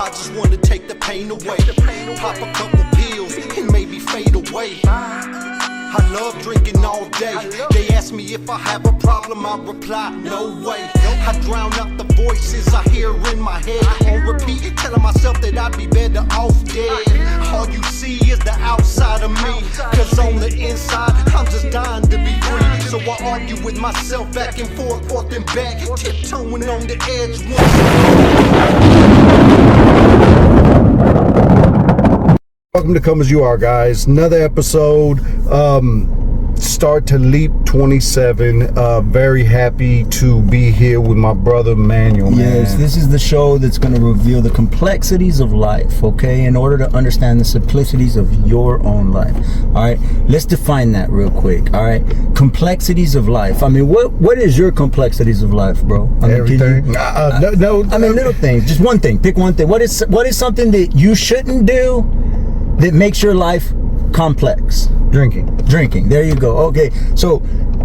I just want to take the pain away. Pop a couple pills and maybe fade away. I love drinking all day. They ask me if I have a problem, I reply, no way. I drown out the voices I hear in my head on repeat, telling myself that I'd be better off dead. All you see is the outside of me, cause on the inside I'm just dying to be free. So I argue with myself back and forth and back, tiptoeing on the edge Welcome to Come As You Are, guys. Another episode. Start to Leap 27. Very happy to be here with my brother Manuel. Yes, this is the show that's going to reveal the complexities of life, okay, in order to understand the simplicities of your own life. All right, let's define that real quick. All right, complexities of life. I mean, what is your complexities of life, bro? I mean, everything. No. I mean, little things. Just one thing. Pick one thing. What is something that you shouldn't do that makes your life complex? Drinking. There you go. Okay, so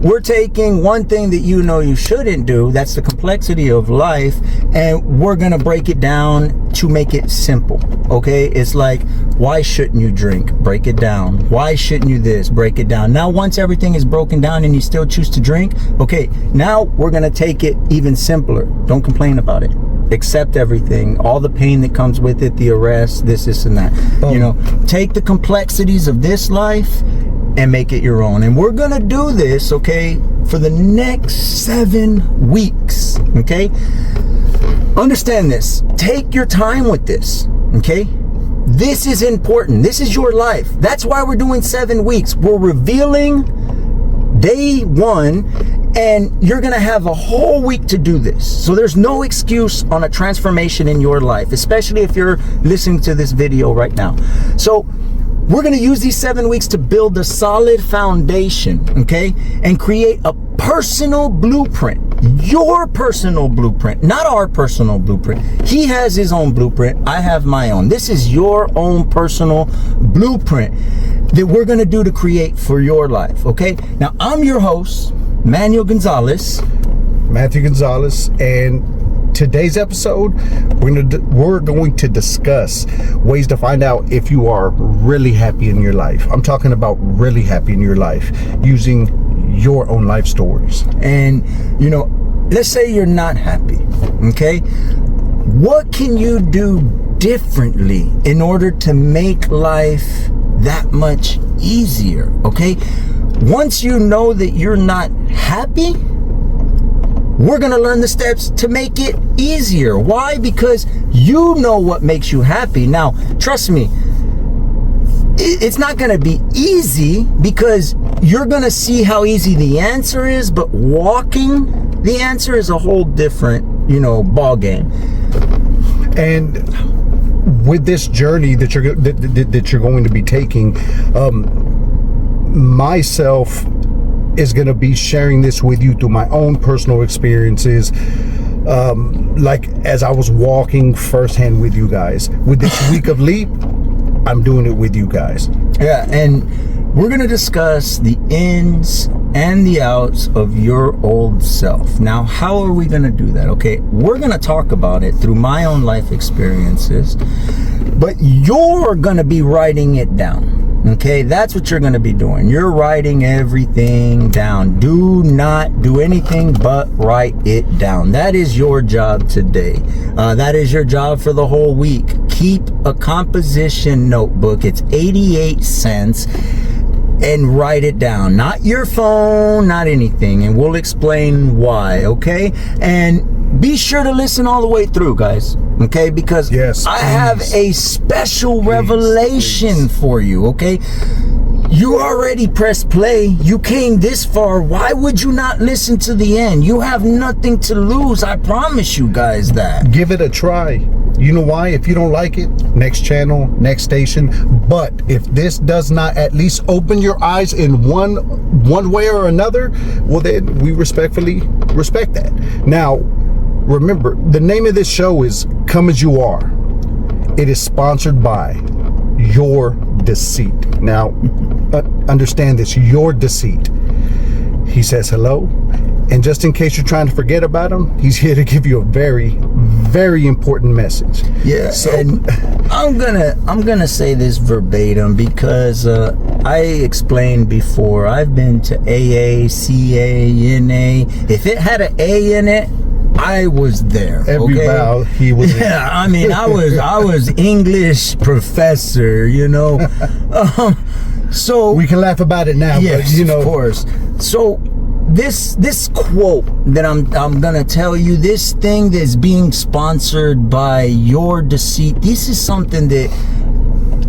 we're taking one thing that you know you shouldn't do, that's the complexity of life, and we're gonna break it down to make it simple. Okay, it's like, why shouldn't you drink? Break it down. Why shouldn't you this? Break it down. Now once everything is broken down and you still choose to drink, okay, now we're gonna take it even simpler. Don't complain about it. Accept everything, all the pain that comes with it, the arrest, this and that. You know, take the complexities of this life and make it your own. And we're gonna do this, okay, for the next 7 weeks, okay? Understand this. Take your time with this, okay? This is important. This is your life. That's why we're doing 7 weeks. We're revealing day 1, and you're gonna have a whole week to do this. So there's no excuse on a transformation in your life, especially if you're listening to this video right now. So we're gonna use these 7 weeks to build a solid foundation, okay? And create a personal blueprint. Your personal blueprint, not our personal blueprint. He has his own blueprint, I have my own. This is your own personal blueprint that we're gonna do to create for your life, okay? Now, I'm your host, Manuel Gonzalez. Matthew Gonzalez, and today's episode, we're going to discuss ways to find out if you are really happy in your life. I'm talking about really happy in your life, using your own life stories. And, you know, let's say you're not happy, okay? What can you do differently in order to make life that much easier, okay? Once you know that you're not happy, we're gonna learn the steps to make it easier. Why? Because you know what makes you happy. Now, trust me, it's not gonna be easy because you're gonna see how easy the answer is, but walking the answer is a whole different, you know, ball game. And with this journey that you're going to be taking, myself is going to be sharing this with you through my own personal experiences, like as I was walking firsthand with you guys. With this week of Leap, I'm doing it with you guys. Yeah, and we're going to discuss the ins and the outs of your old self. Now, how are we going to do that? Okay, we're going to talk about it through my own life experiences, but you're going to be writing it down. Okay, that's what you're going to be doing. You're writing everything down. Do not do anything but write it down. That is your job today. That is your job for the whole week. Keep a composition notebook. It's 88 cents. And write it down. Not your phone, not anything. And we'll explain why, okay? And be sure to listen all the way through, guys. Okay, because yes, I have a special revelation for you, okay? You already pressed play. You came this far. Why would you not listen to the end? You have nothing to lose. I promise you guys that. Give it a try. You know why? If you don't like it, next channel, next station. But if this does not at least open your eyes in one way or another, well then we respectfully respect that. Now, remember, the name of this show is Come As You Are. It is sponsored by Your Deceit. Now, understand this, Your Deceit. He says hello, and just in case you're trying to forget about him, he's here to give you a very, Very important message. Yeah, So and I'm gonna say this verbatim because I explained before. I've been to AA, CA, NA. If it had an A in it, I was there. every okay? bow he was in. Yeah, I mean, I was English professor, you know. So We can laugh about it now, yes, but you know, of course. So this quote that I'm gonna tell you, this thing that's being sponsored by Your Deceit, this is something that,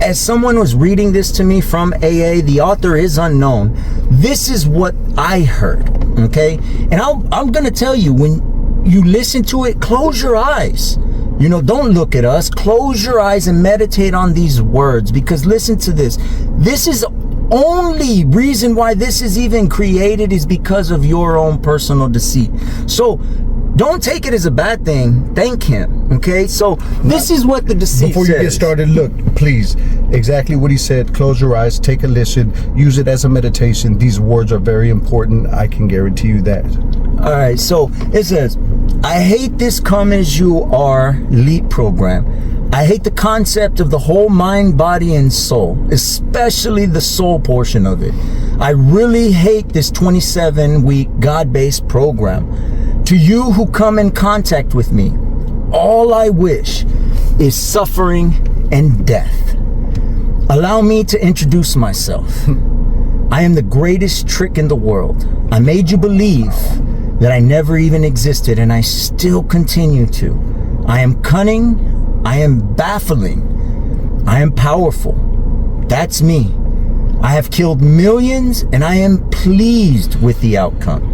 as someone was reading this to me from AA, the author is unknown. This is what I heard, okay? And I'm gonna tell you, when you listen to it, close your eyes. You know, don't look at us. Close your eyes and meditate on these words, because listen to this. This is only reason why this is even created is because of your own personal deceit. So don't take it as a bad thing. Thank him. Okay, so this is what the deceit before says. you get started, look, please, exactly what he said. Close your eyes, take a listen, use it as a meditation. These words are very important. I can guarantee you that. All right, so it says, I hate this come as you are L.E.A.P program. I hate the concept of the whole mind, body, and soul, especially the soul portion of it. I really hate this 27-week God-based program. To you who come in contact with me, all I wish is suffering and death. Allow me to introduce myself. I am the greatest trick in the world. I made you believe that I never even existed, and I still continue to. I am cunning. I am baffling. I am powerful. That's me. I have killed millions, and I am pleased with the outcome.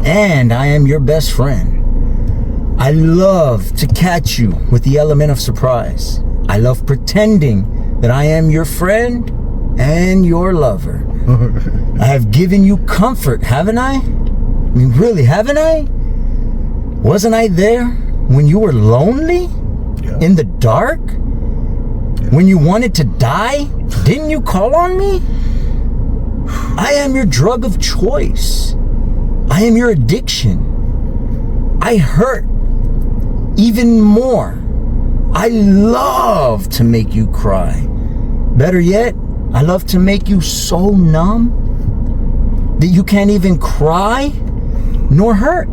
And I am your best friend. I love to catch you with the element of surprise. I love pretending that I am your friend and your lover. I have given you comfort, haven't I? I mean, really, haven't I? Wasn't I there when you were lonely? Yeah. In the dark? Yeah. When you wanted to die? Didn't you call on me? I am your drug of choice. I am your addiction. I hurt even more. I love to make you cry. Better yet, I love to make you so numb that you can't even cry nor hurt.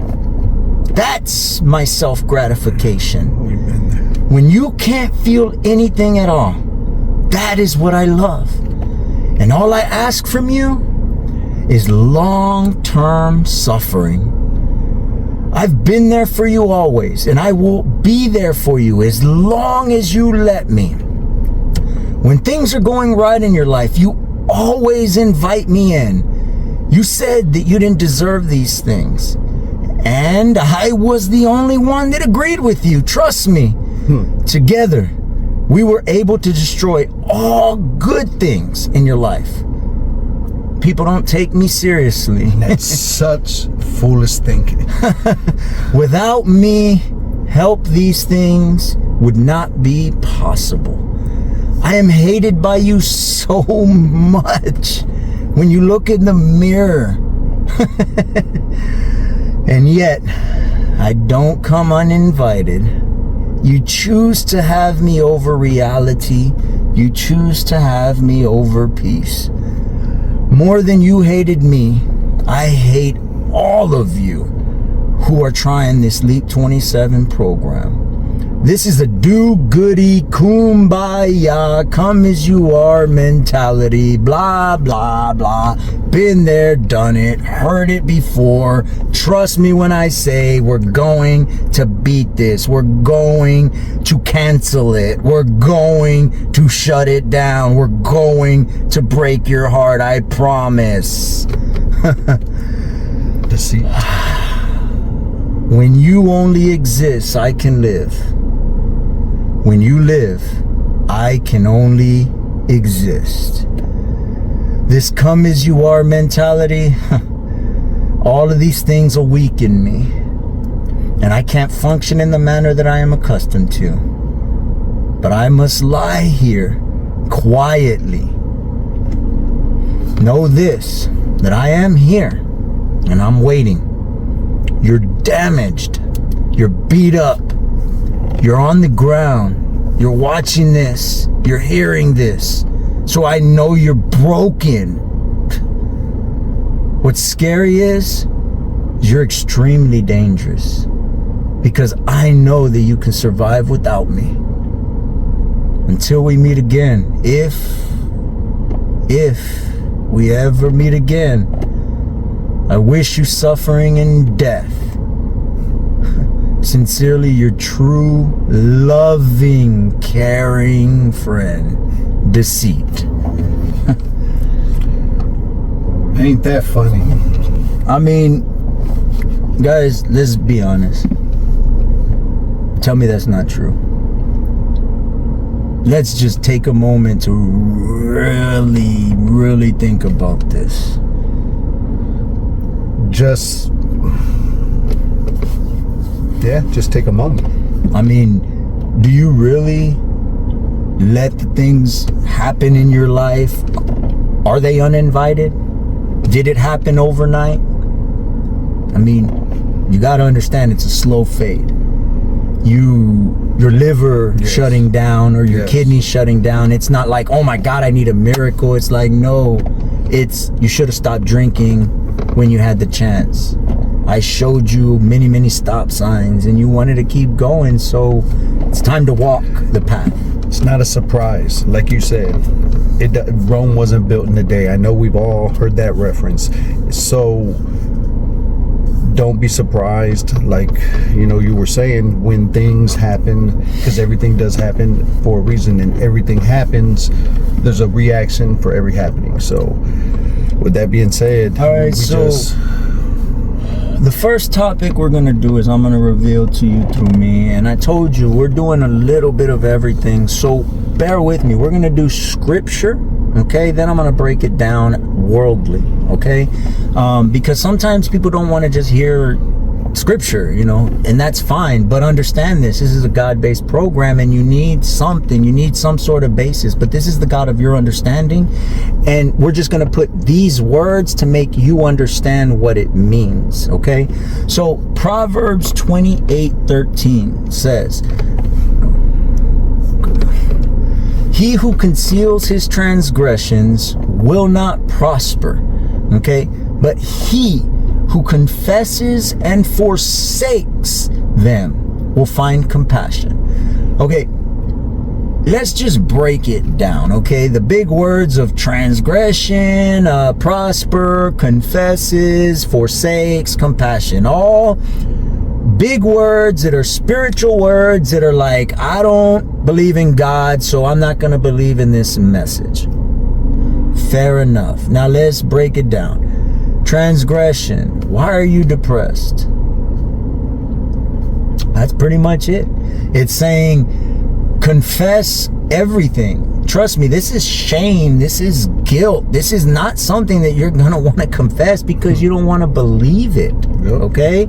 That's my self-gratification. We've been there. When you can't feel anything at all, that is what I love. And all I ask from you is long-term suffering. I've been there for you always, and I will be there for you as long as you let me. When things are going right in your life, you always invite me in. You said that you didn't deserve these things, and I was the only one that agreed with you. Trust me. Together, we were able to destroy all good things in your life. People don't take me seriously. That's such foolish thinking. Without me, help these things would not be possible. I am hated by you so much when you look in the mirror. And yet, I don't come uninvited. You choose to have me over reality. You choose to have me over peace. More than you hated me, I hate all of you who are trying this L.E.A.P 27 program. This is a do-goody, kumbaya, come as you are mentality, blah, blah, blah. Been there, done it, heard it before. Trust me when I say we're going to beat this. We're going to cancel it. We're going to shut it down. We're going to break your heart, I promise. Deceit. When you only exist, I can live. When you live, I can only exist. This come as you are mentality, all of these things will weaken me. And I can't function in the manner that I am accustomed to. But I must lie here quietly. Know this, that I am here and I'm waiting. You're damaged. You're beat up. You're on the ground. You're watching this. You're hearing this. So I know you're broken. What's scary is you're extremely dangerous, because I know that you can survive without me. Until we meet again, if we ever meet again, I wish you suffering and death. Sincerely, your true, loving, caring friend, Deceit. Ain't that funny? I mean, guys, let's be honest. Tell me that's not true. Let's just take a moment to really think about this. Just take a moment. I mean, do you really let the things happen in your life? Are they uninvited? Did it happen overnight? I mean, you got to understand it's a slow fade. Your liver shutting down, or your kidneys shutting down. It's not like, oh my God, I need a miracle. It's like, no, you should have stopped drinking when you had the chance. I showed you many stop signs and you wanted to keep going, so it's time to walk the path. It's not a surprise, like you said. Rome wasn't built in a day. I know we've all heard that reference. So don't be surprised, like, you know, you were saying, when things happen, because everything does happen for a reason, and everything happens, there's a reaction for every happening. So with that being said, all right, the first topic we're going to do is I'm going to reveal to you through me. And I told you we're doing a little bit of everything, so bear with me. We're going to do scripture, okay? Then I'm going to break it down worldly, okay? Because sometimes people don't want to just hear scripture, you know, and that's fine. But understand this is a God-based program, and you need something. You need some sort of basis. But this is the God of your understanding. And we're just going to put these words to make you understand what it means, okay? So Proverbs 28:13 says, he who conceals his transgressions will not prosper, okay? But he who confesses and forsakes them will find compassion. Okay, let's just break it down, okay? The big words of transgression, prosper, confesses, forsakes, compassion, all big words that are spiritual words that are like, I don't believe in God, so I'm not going to believe in this message. Fair enough. Now let's break it down. Transgression. Why are you depressed? That's pretty much it. It's saying confess everything. Trust me, this is shame. This is guilt. This is not something that you're going to want to confess because you don't want to believe it. Yep. Okay?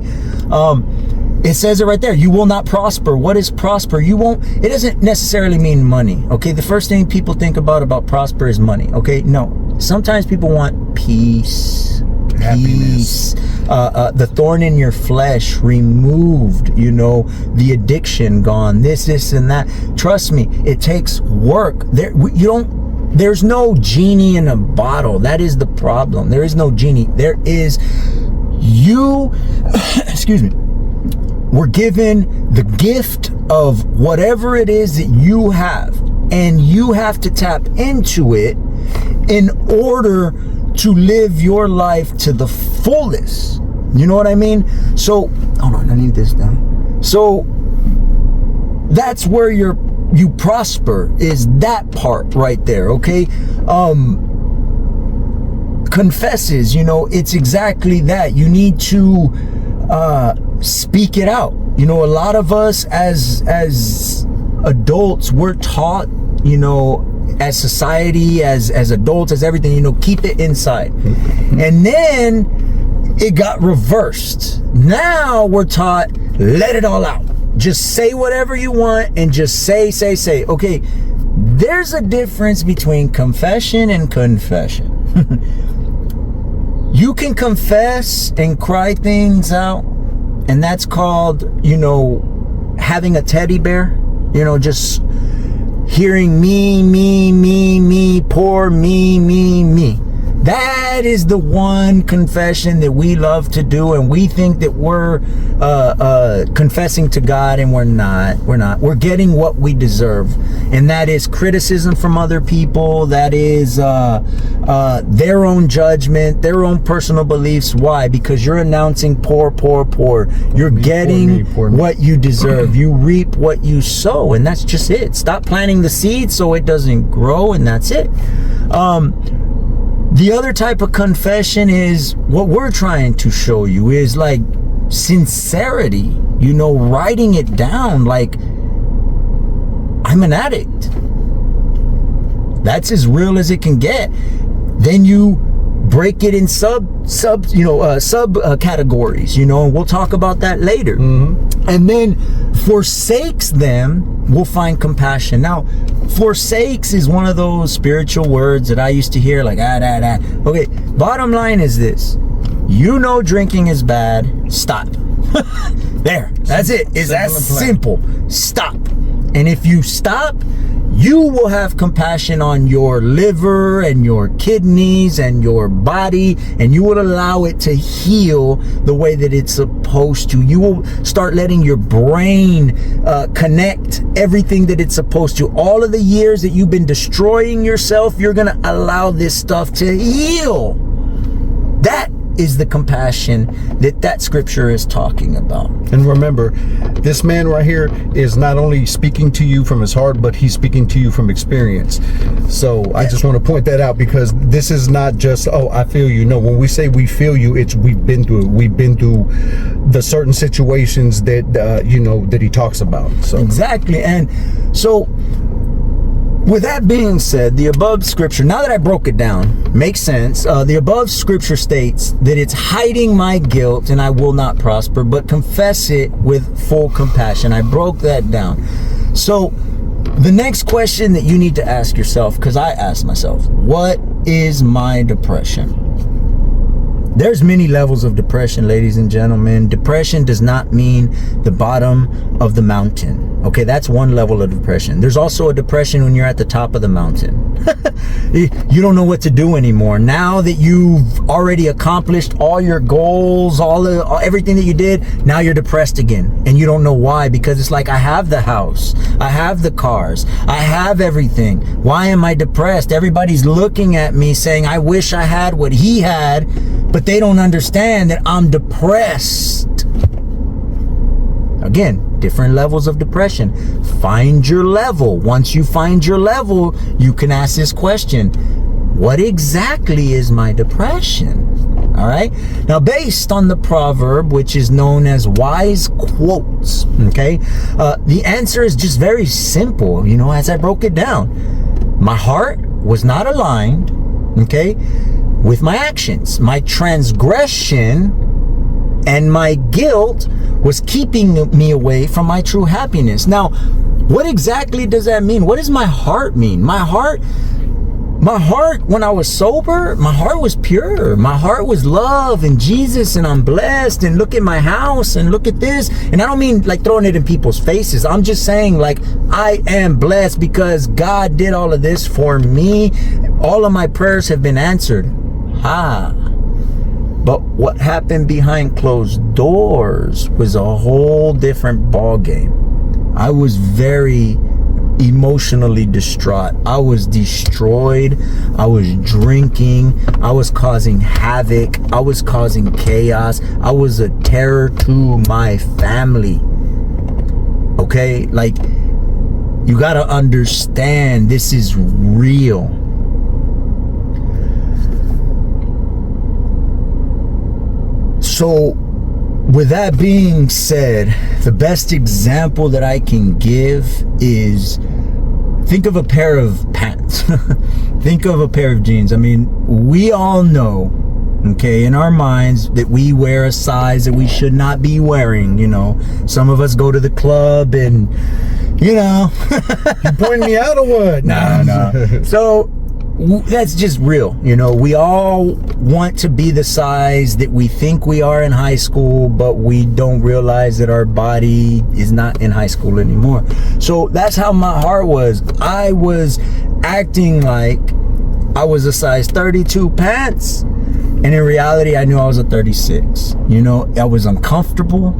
It says it right there. You will not prosper. What is prosper? You won't. It doesn't necessarily mean money. Okay? The first thing people think about prosper is money. Okay? No. Sometimes people want peace. Happiness. The thorn in your flesh removed, you know, the addiction gone, this and that. Trust me, it takes work. There's no genie in a bottle. That is the problem. There is no genie. There is you. Excuse me. We're given the gift of whatever it is that you have, and you have to tap into it in order to live your life to the fullest. You know what I mean? So, hold on, I need this down. So, that's where you prosper, is that part right there, okay? Confesses, you know, it's exactly that. You need to speak it out. You know, a lot of us as adults, we're taught, you know, as society, as adults, as everything, you know, keep it inside. And then it got reversed. Now we're taught, let it all out. Just say whatever you want and just say. Okay, there's a difference between confession and confession. You can confess and cry things out, and that's called, you know, having a teddy bear, you know, just hearing me, poor me. That is the one confession that we love to do, and we think that we're confessing to God, and we're not. We're getting what we deserve, and that is criticism from other people. That is their own judgment, their own personal beliefs. Why? Because you're announcing poor. You're getting what you deserve. You reap what you sow, and that's just it. Stop planting the seed so it doesn't grow, and that's it. The other type of confession is what we're trying to show you is like sincerity, you know, writing it down like, I'm an addict. That's as real as it can get. Then you break it in sub categories, you know, and we'll talk about that later. And then forsakes them, we'll find compassion. Now, forsakes is one of those spiritual words that I used to hear like, Okay, bottom line is this. You know drinking is bad, stop. There, that's it. It's that simple. Stop. And if you stop, you will have compassion on your liver and your kidneys and your body, and you will allow it to heal the way that it's supposed to. You will start letting your brain connect everything that it's supposed to. All of the years that you've been destroying yourself, you're going to allow this stuff to heal. That is the compassion that scripture is talking about. And remember, this man right here is not only speaking to you from his heart, but he's speaking to you from experience. So I just want to point that out, because this is not just, oh, I feel you. No, when we say we feel you, it's we've been through it. We've been through the certain situations that you know, that he talks about. So exactly. And so with that being said, the above scripture, now that I broke it down, makes sense. The above scripture states that it's hiding my guilt and I will not prosper, but confess it with full compassion. I broke that down. So the next question that you need to ask yourself, because I asked myself, what is my depression? There's many levels of depression, ladies and gentlemen. Depression does not mean the bottom of the mountain. Okay, that's one level of depression. There's also a depression when you're at the top of the mountain. You don't know what to do anymore. Now that you've already accomplished all your goals, everything that you did, now you're depressed again. And you don't know why, because it's like, I have the house, I have the cars, I have everything. Why am I depressed? Everybody's looking at me saying, I wish I had what he had, but they don't understand that I'm depressed. Again, different levels of depression. Find your level. Once you find your level, you can ask this question: what exactly is my depression? All right. Now, based on the proverb, which is known as wise quotes, okay, the answer is just very simple. You know, as I broke it down, my heart was not aligned, okay, with my actions. My transgression and my guilt was keeping me away from my true happiness. Now, what exactly does that mean? What does my heart mean? My heart, when I was sober, my heart was pure. My heart was love and Jesus, and I'm blessed, and look at my house and look at this. And I don't mean like throwing it in people's faces. I'm just saying, like, I am blessed because God did all of this for me. All of my prayers have been answered. But what happened behind closed doors was a whole different ball game. I was very emotionally distraught. I was destroyed. I was drinking. I was causing havoc. I was causing chaos. I was a terror to my family. Okay? Like, you gotta understand, this is real. So, with that being said, the best example that I can give is, think of a pair of pants. Think of a pair of jeans. I mean, we all know, okay, in our minds, that we wear a size that we should not be wearing, you know. Some of us go to the club and, you know. You pointing me out or what? No. So, that's just real. You know, we all want to be the size that we think we are in high school, but we don't realize that our body is not in high school anymore. So that's how my heart was. I was acting like I was a size 32 pants, and in reality I knew I was a 36. You know, I was uncomfortable.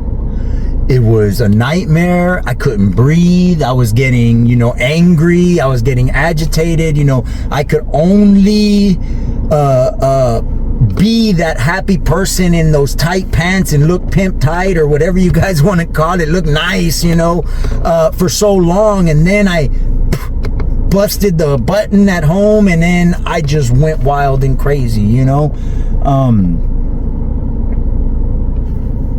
It was a nightmare. I couldn't breathe. I was getting, angry. I was getting agitated. I could only be that happy person in those tight pants and look pimp tight or whatever you guys want to call it, look nice, for so long. And then I busted the button at home, and then I just went wild and crazy,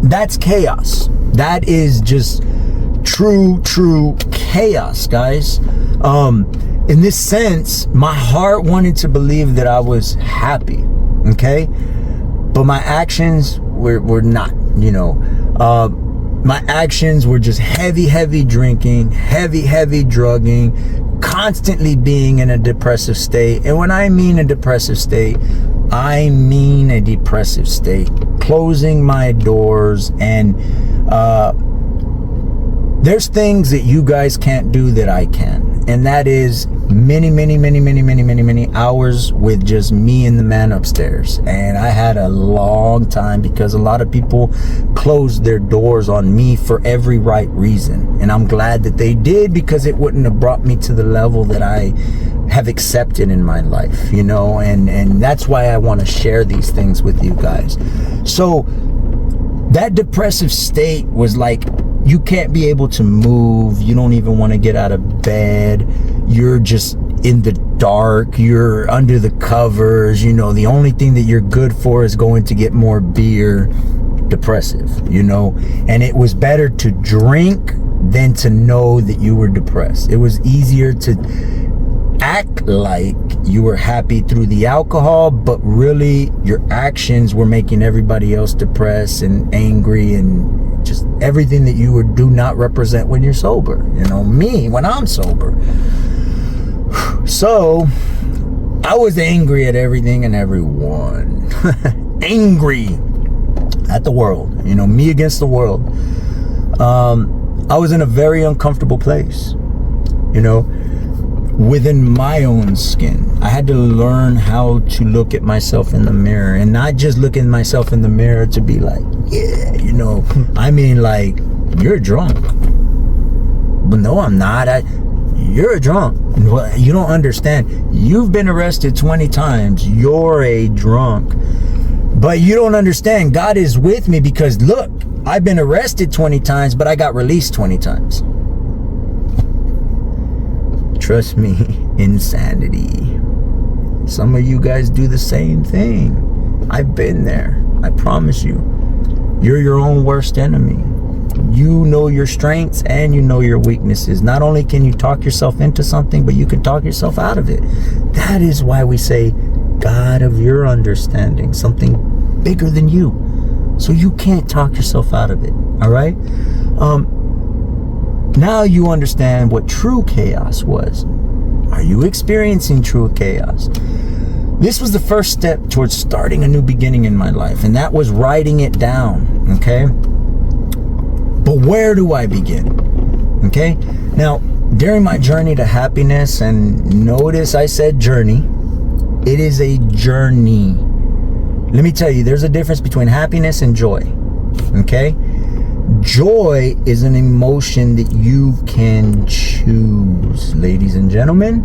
That's chaos. That is just true chaos, guys. In this sense, my heart wanted to believe that I was happy, okay? But my actions were not, my actions were just heavy drinking, heavy drugging, constantly being in a depressive state. And when I mean a depressive state, I mean a depressive state. Closing my doors, and there's things that you guys can't do that I can, and that is many hours with just me and the man upstairs. And I had a long time because a lot of people closed their doors on me for every right reason, and I'm glad that they did, because it wouldn't have brought me to the level that I have accepted in my life, and that's why I want to share these things with you guys. So that depressive state was like, you can't be able to move. You don't even want to get out of bed. You're just in the dark. You're under the covers. The only thing that you're good for is going to get more beer. Depressive, and it was better to drink than to know that you were depressed. It was easier to act like you were happy through the alcohol, but really your actions were making everybody else depressed and angry, and just everything that you would do not represent when you're sober. Me when I'm sober. So I was angry at everything and everyone. Angry at the world, me against the world. I was in a very uncomfortable place, within my own skin. I had to learn how to look at myself in the mirror, and not just look at myself in the mirror to be like, yeah, I mean, like, you're drunk. But no, I'm not. You're drunk. Well, you don't understand. You've been arrested 20 times. You're a drunk. But you don't understand. God is with me, because look, I've been arrested 20 times, but I got released 20 times. Trust me, insanity. Some of you guys do the same thing. I've been there. I promise you. You're your own worst enemy. You know your strengths and you know your weaknesses. Not only can you talk yourself into something, but you can talk yourself out of it. That is why we say, God of your understanding, something bigger than you. So you can't talk yourself out of it. All right? Now you understand what true chaos was. Are you experiencing true chaos? This was the first step towards starting a new beginning in my life, and that was writing it down, okay? But where do I begin? Okay? Now, during my journey to happiness, and notice I said journey, it is a journey. Let me tell you, there's a difference between happiness and joy, okay? Joy is an emotion that you can choose, ladies and gentlemen.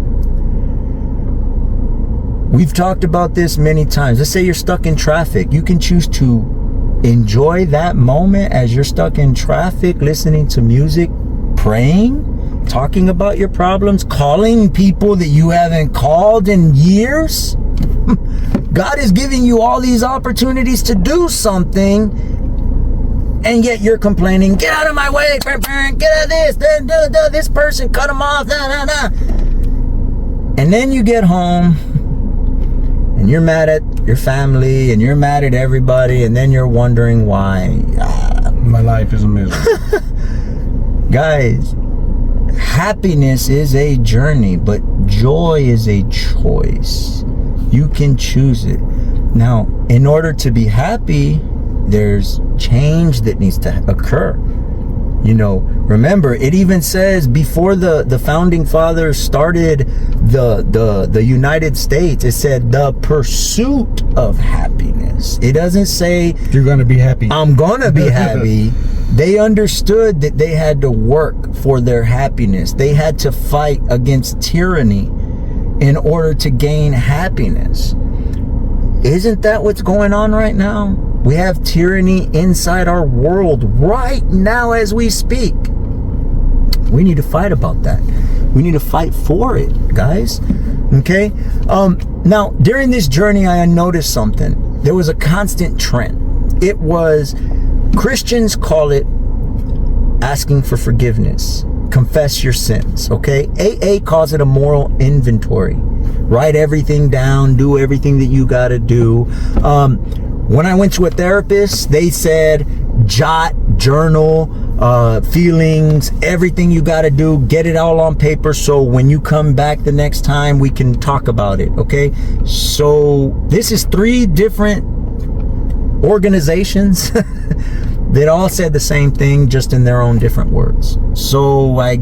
We've talked about this many times. Let's say you're stuck in traffic. You can choose to enjoy that moment as you're stuck in traffic, listening to music, praying, talking about your problems, calling people that you haven't called in years. God is giving you all these opportunities to do something, and yet you're complaining, get out of my way, get out of this, this person, cut them off, And then you get home, and you're mad at your family, and you're mad at everybody, and then you're wondering why. My life is a misery. Guys, happiness is a journey, but joy is a choice. You can choose it. Now, in order to be happy, there's change that needs to occur. You know, remember, it even says before the founding fathers started the United States, it said the pursuit of happiness. It doesn't say you're gonna be happy. I'm gonna be happy. They understood that they had to work for their happiness. They had to fight against tyranny in order to gain happiness. Isn't that what's going on right now? We have tyranny inside our world right now as we speak. We need to fight about that. We need to fight for it, guys. Okay? Now, during this journey, I noticed something. There was a constant trend. It was, Christians call it asking for forgiveness. Confess your sins, okay? AA calls it a moral inventory. Write everything down, do everything that you gotta do. When I went to a therapist, they said, jot, journal, feelings, everything you got to do, get it all on paper so when you come back the next time, we can talk about it, okay? So this is 3 different organizations that all said the same thing, just in their own different words. So I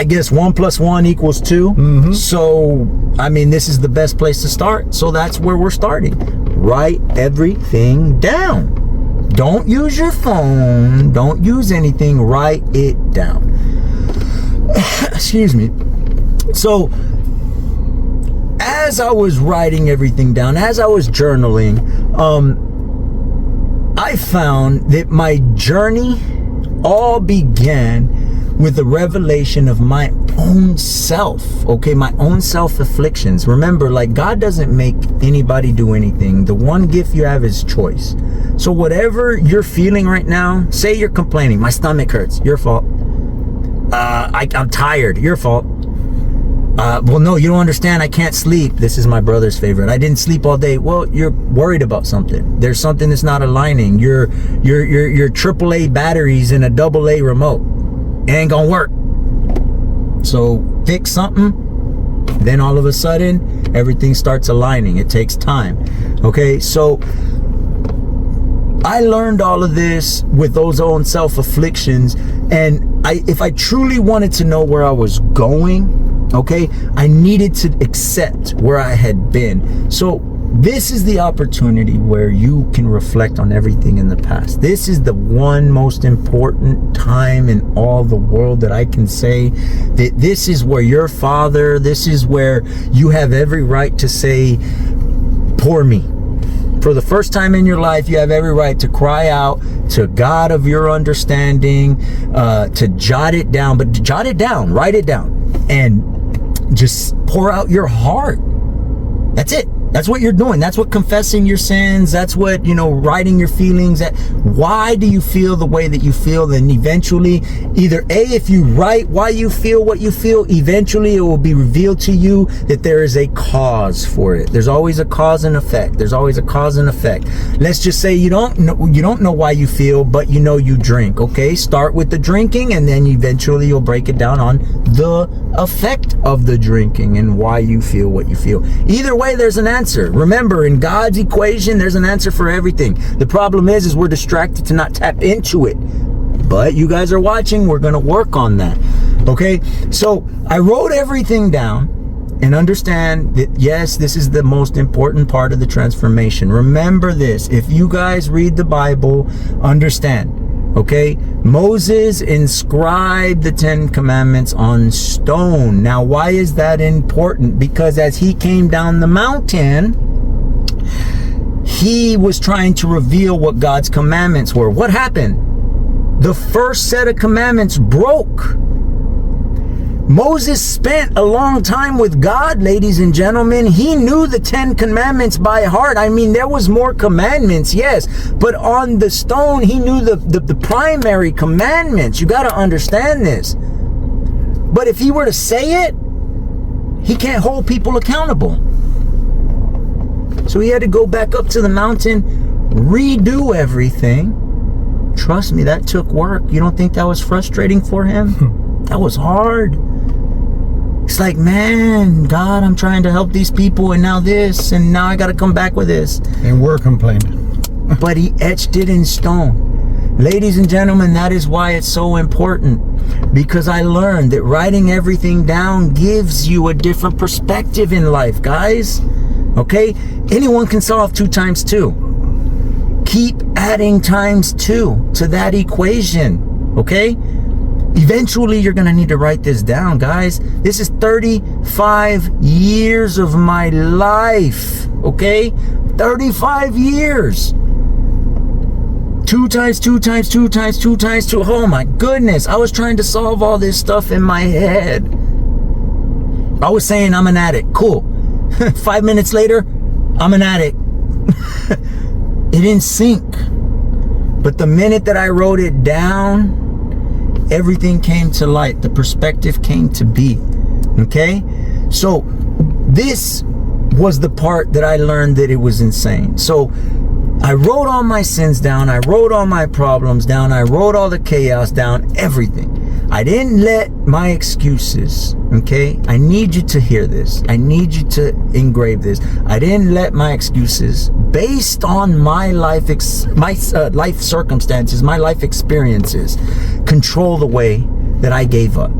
guess 1 + 1 = 2. So, I mean, this is the best place to start. So that's where we're starting. Write everything down. Don't use your phone. Don't use anything. Write it down. Excuse me. So, as I was writing everything down, as I was journaling, I found that my journey all began with the revelation of my own self, okay? My own self-afflictions. Remember, like, God doesn't make anybody do anything. The one gift you have is choice. So whatever you're feeling right now, say you're complaining, my stomach hurts, your fault. I'm tired, your fault. Well, no, you don't understand, I can't sleep. This is my brother's favorite. I didn't sleep all day. Well, you're worried about something. There's something that's not aligning. Your AAA batteries in a AA remote. It ain't gonna work. So fix something, then all of a sudden everything starts aligning. It takes time. Okay, so I learned all of this with those own self-afflictions, and if I truly wanted to know where I was going, okay, I needed to accept where I had been. So this is the opportunity where you can reflect on everything in the past. This is the one most important time in all the world that I can say that this is where your Father, this is where you have every right to say, poor me. For the first time in your life, you have every right to cry out to God of your understanding, to jot it down, but jot it down, write it down, and just pour out your heart. That's it. That's what you're doing. That's what confessing your sins. That's what, writing your feelings. Why do you feel the way that you feel? Then eventually, either if you write why you feel what you feel, eventually it will be revealed to you that there is a cause for it. There's always a cause and effect. There's always a cause and effect. Let's just say you don't know why you feel, but you drink. Okay, start with the drinking, and then eventually you'll break it down on the effect of the drinking and why you feel what you feel. Either way, there's an answer. Remember, in God's equation, there's an answer for everything. The problem is we're distracted to not tap into it. But you guys are watching. We're going to work on that. Okay? So I wrote everything down, and understand that, yes, this is the most important part of the transformation. Remember this. If you guys read the Bible, understand. Okay, Moses inscribed the 10 Commandments on stone. Now, why is that important? Because as he came down the mountain, he was trying to reveal what God's commandments were. What happened? The first set of commandments broke. Moses spent a long time with God, ladies and gentlemen. He knew the 10 Commandments by heart. I mean, there was more commandments, yes, but on the stone, he knew the primary commandments. You got to understand this. But if he were to say it, he can't hold people accountable. So he had to go back up to the mountain, redo everything, Trust me, that took work. You don't think that was frustrating for him? That was hard. It's like, man, God, I'm trying to help these people, and now this, and now I got to come back with this. And we're complaining. But he etched it in stone. Ladies and gentlemen, that is why it's so important. Because I learned that writing everything down gives you a different perspective in life, guys. Okay? Anyone can solve 2 times 2. Keep adding times 2 to that equation. Okay? Eventually, you're going to need to write this down, guys. This is 35 years of my life. Okay? 35 years. 2 times 2 times 2 times 2 times 2. Oh my goodness. I was trying to solve all this stuff in my head. I was saying I'm an addict. Cool. 5 minutes later, I'm an addict. It didn't sink. But the minute that I wrote it down, everything came to light. The perspective came to be. Okay? So this was the part that I learned that it was insane. So I wrote all my sins down. I wrote all my problems down. I wrote all the chaos down, everything. I didn't let my excuses, okay? I need you to hear this. I need you to engrave this. I didn't let my excuses, based on my life life circumstances, my life experiences, control the way that I gave up.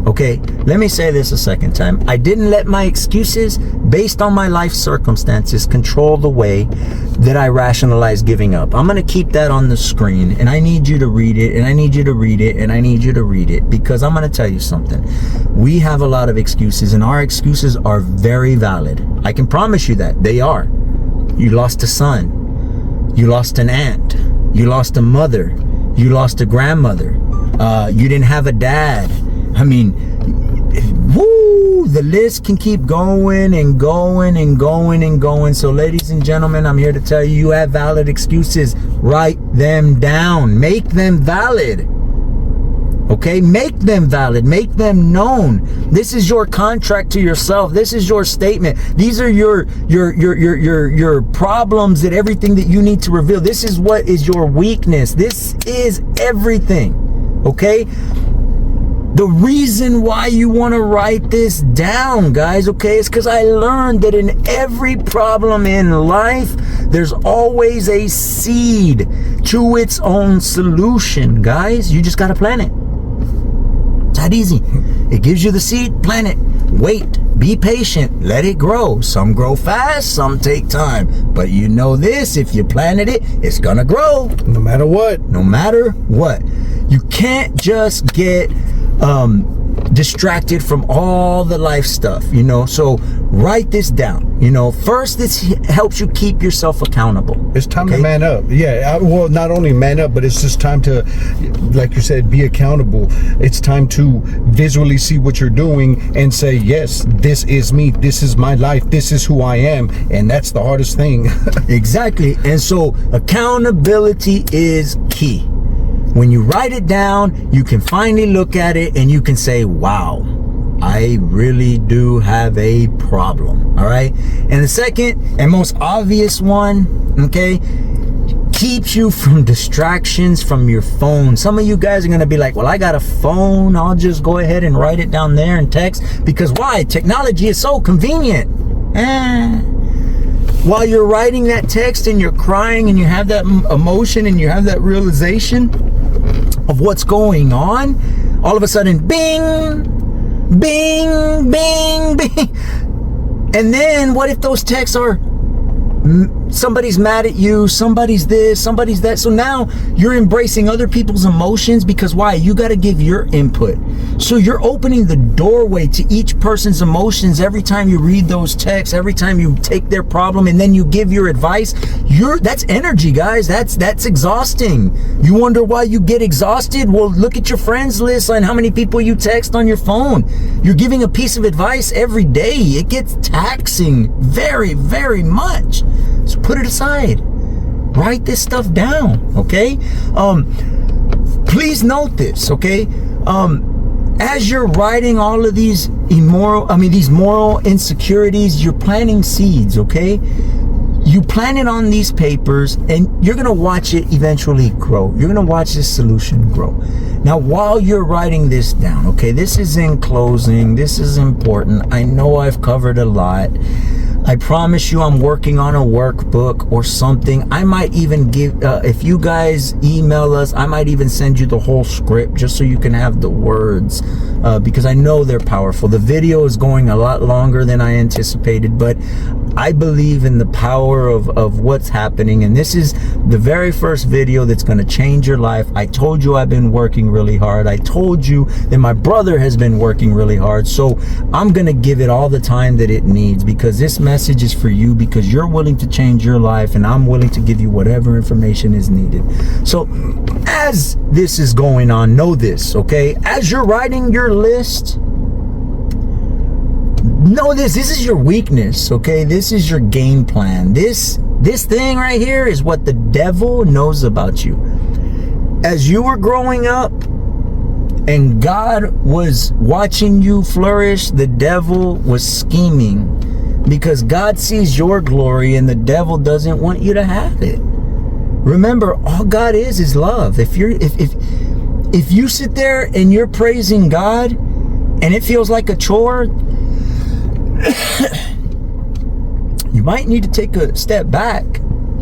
Okay, let me say this a second time. I didn't let my excuses based on my life circumstances control the way that I rationalized giving up. I'm going to keep that on the screen, and I need you to read it, and I need you to read it, and I need you to read it, because I'm going to tell you something. We have a lot of excuses, and our excuses are very valid. I can promise you that. They are. You lost a son. You lost an aunt. You lost a mother. You lost a grandmother. You didn't have a dad. I mean, woo, the list can keep going and going and going and going. So ladies and gentlemen, I'm here to tell you, you have valid excuses. Write them down. Make them valid. Okay, make them valid. Make them known. This is your contract to yourself. This is your statement. These are your problems, that everything that you need to reveal. This is what is your weakness. This is everything. Okay? The reason why you want to write this down, guys, okay, is because I learned that in every problem in life, there's always a seed to its own solution, guys. You just got to plant it. It's that easy. It gives you the seed, plant it. Wait, be patient, let it grow. Some grow fast, some take time. But you know this, if you planted it, it's gonna grow. No matter what. No matter what. You can't just get distracted from all the life stuff, you know. So write this down. You know, first, this helps you keep yourself accountable. It's time to man up. Yeah, well, not only man up, but it's just time to, like you said, be accountable. It's time to visually see what you're doing and say, yes, this is me, this is my life, this is who I am. And that's the hardest thing. Exactly. And so accountability is key. When you write it down, you can finally look at it and you can say, wow, I really do have a problem. All right. And the second and most obvious one, okay, keeps you from distractions from your phone. Some of you guys are going to be like, well, I got a phone. I'll just go ahead and write it down there and text. Because why? Technology is so convenient. While you're writing that text and you're crying and you have that emotion and you have that realization of what's going on, all of a sudden, bing, bing, bing, bing. And then what if those texts are, somebody's mad at you, somebody's this, somebody's that. So now you're embracing other people's emotions, because why? You got to give your input. So you're opening the doorway to each person's emotions every time you read those texts, every time you take their problem and then you give your advice. That's energy, guys. That's exhausting. You wonder why you get exhausted? Well, look at your friends list and how many people you text on your phone. You're giving a piece of advice every day. It gets taxing very, very much. So put it aside. Write this stuff down, okay? Please note this, okay? As you're writing all of these moral insecurities, you're planting seeds, okay? you plan it on these papers, and you're going to watch it eventually grow. You're going to watch this solution grow. Now, while you're writing this down, okay, this is in closing. This is important. I know I've covered a lot. I promise you I'm working on a workbook or something. I might even give, if you guys email us, I might even send you the whole script just so you can have the words, because I know they're powerful. The video is going a lot longer than I anticipated, but I believe in the power of what's happening, and this is the very first video that's going to change your life. I told you I've been working really hard. I told you that my brother has been working really hard, so I'm going to give it all the time that it needs, because this message is for you, because you're willing to change your life, and I'm willing to give you whatever information is needed. So as this is going on, know this, okay? As you're writing your list, know this is your weakness, okay? This is your game plan. This thing right here is what the devil knows about you. As you were growing up and God was watching you flourish, the devil was scheming, because God sees your glory and the devil doesn't want you to have it. Remember, all God is love. If you sit there and you're praising God and it feels like a chore, you might need to take a step back,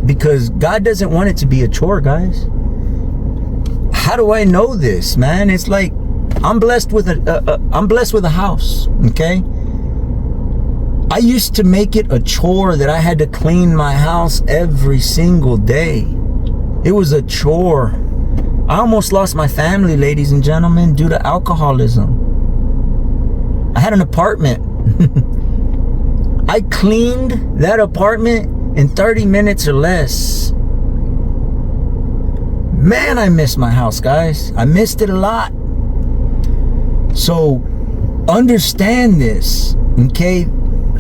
because God doesn't want it to be a chore, guys. How do I know this, man? It's like I'm blessed with a house, okay? I used to make it a chore that I had to clean my house every single day. It was a chore. I almost lost my family, ladies and gentlemen, due to alcoholism. I had an apartment. I cleaned that apartment in 30 minutes or less. Man, I miss my house, guys. I missed it a lot. So understand this, okay?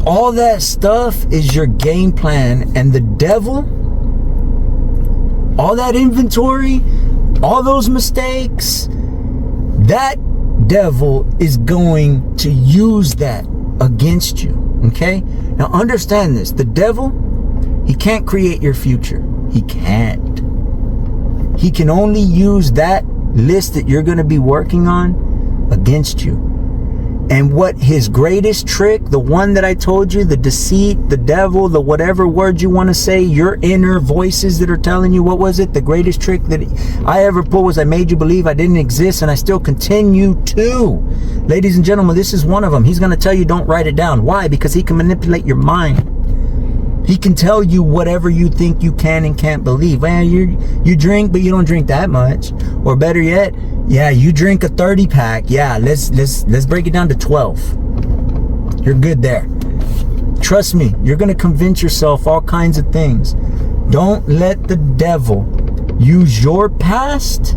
All that stuff is your game plan, and the devil, all that inventory, all those mistakes, that devil is going to use that against you, okay? Now understand this, the devil, he can't create your future. He can't. He can only use that list that you're going to be working on against you. And what his greatest trick, the one that I told you, the deceit, the devil, the whatever word you want to say, your inner voices that are telling you, what was it? The greatest trick that I ever pulled was I made you believe I didn't exist, and I still continue to. Ladies and gentlemen, this is one of them. He's going to tell you don't write it down. Why? Because he can manipulate your mind. He can tell you whatever you think you can and can't believe. Well, you drink, but you don't drink that much. Or better yet, yeah, you drink a 30 pack. Yeah, let's break it down to 12. You're good there. Trust me, you're going to convince yourself all kinds of things. Don't let the devil use your past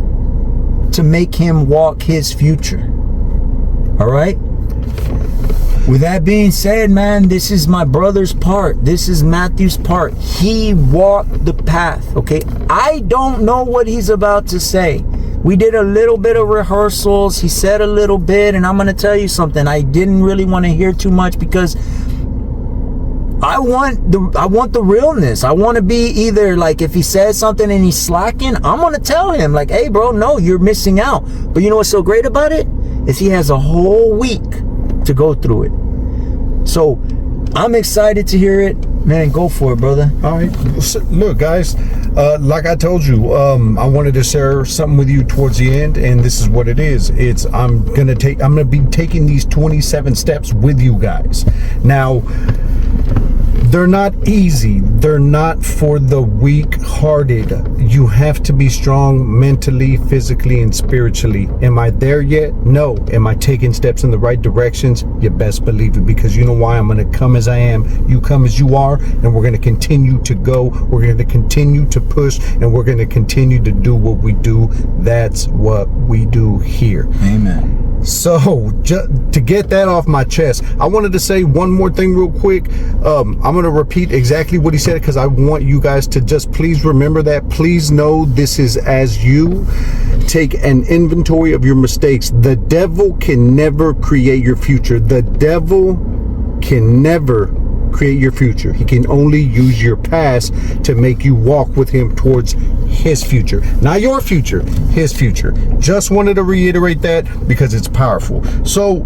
to make him walk his future. All right? With that being said, man, this is my brother's part. This is Matthew's part. He walked the path, okay? I don't know what he's about to say. We did a little bit of rehearsals. He said a little bit, and I'm going to tell you something. I didn't really want to hear too much, because I want the realness. I want to be either like, if he says something and he's slacking, I'm going to tell him like, hey, bro, no, you're missing out. But you know what's so great about it? Is he has a whole week to go through it. So I'm excited to hear it, man. Go for it, brother. All right, look, guys, like I told you, I wanted to share something with you towards the end, and this is what it is. I'm gonna be taking these 27 steps with you guys. Now, they're not easy. They're not for the weak-hearted. You have to be strong mentally, physically, and spiritually. Am I there yet? No. Am I taking steps in the right directions? You best believe it, because you know why? I'm going to come as I am. You come as you are, and we're going to continue to go. We're going to continue to push, and we're going to continue to do what we do. That's what we do here. Amen. So, to get that off my chest, I wanted to say one more thing real quick. I'm going to repeat exactly what he said, because I want you guys to just please remember that. Please know this is as you take an inventory of your mistakes. The devil can never create your future. The devil can never create your future. He can only use your past to make you walk with him towards his future. Not your future, his future. Just wanted to reiterate that because it's powerful. So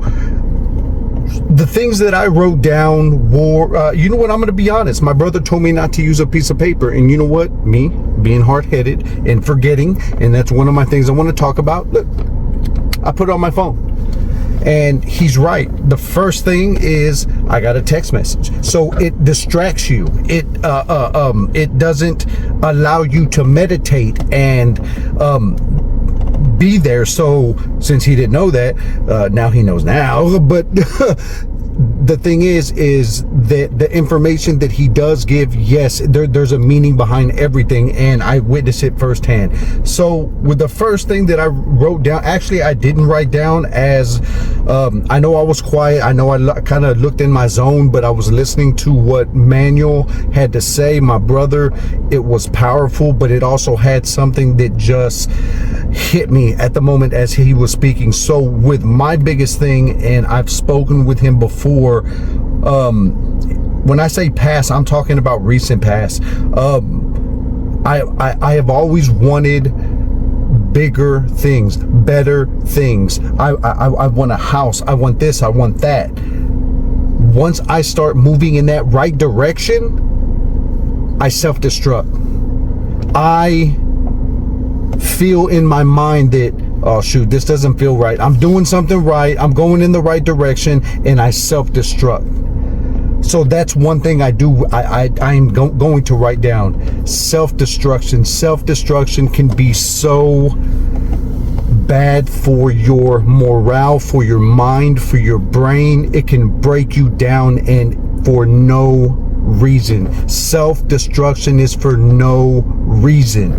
the things that I wrote down were, you know what, I'm going to be honest. My brother told me not to use a piece of paper. And you know what? Me, being hard-headed and forgetting, and that's one of my things I want to talk about. Look, I put it on my phone. And he's right. The first thing is I got a text message. So it distracts you. It doesn't allow you to meditate and be there. So since he didn't know that, now he knows now. But the thing is that the information that he does give, yes, there's a meaning behind everything, and I witnessed it firsthand. So with the first thing that I wrote down, actually I didn't write down, as I know I was quiet, I know I kind of looked in my zone, but I was listening to what Manuel had to say. My brother, it was powerful, but it also had something that just hit me at the moment as he was speaking. So with my biggest thing, and I've spoken with him before, when I say past, I'm talking about recent past. I have always wanted bigger things, better things. I want a house, I want this, I want that. Once I start moving in that right direction, I self-destruct. I feel in my mind that, oh shoot, this doesn't feel right. I'm doing something right, I'm going in the right direction, and I self-destruct. So that's one thing I do. I'm going to write down self-destruction. Self-destruction can be so bad for your morale, for your mind, for your brain. It can break you down, and for no reason. Self-destruction is for no reason.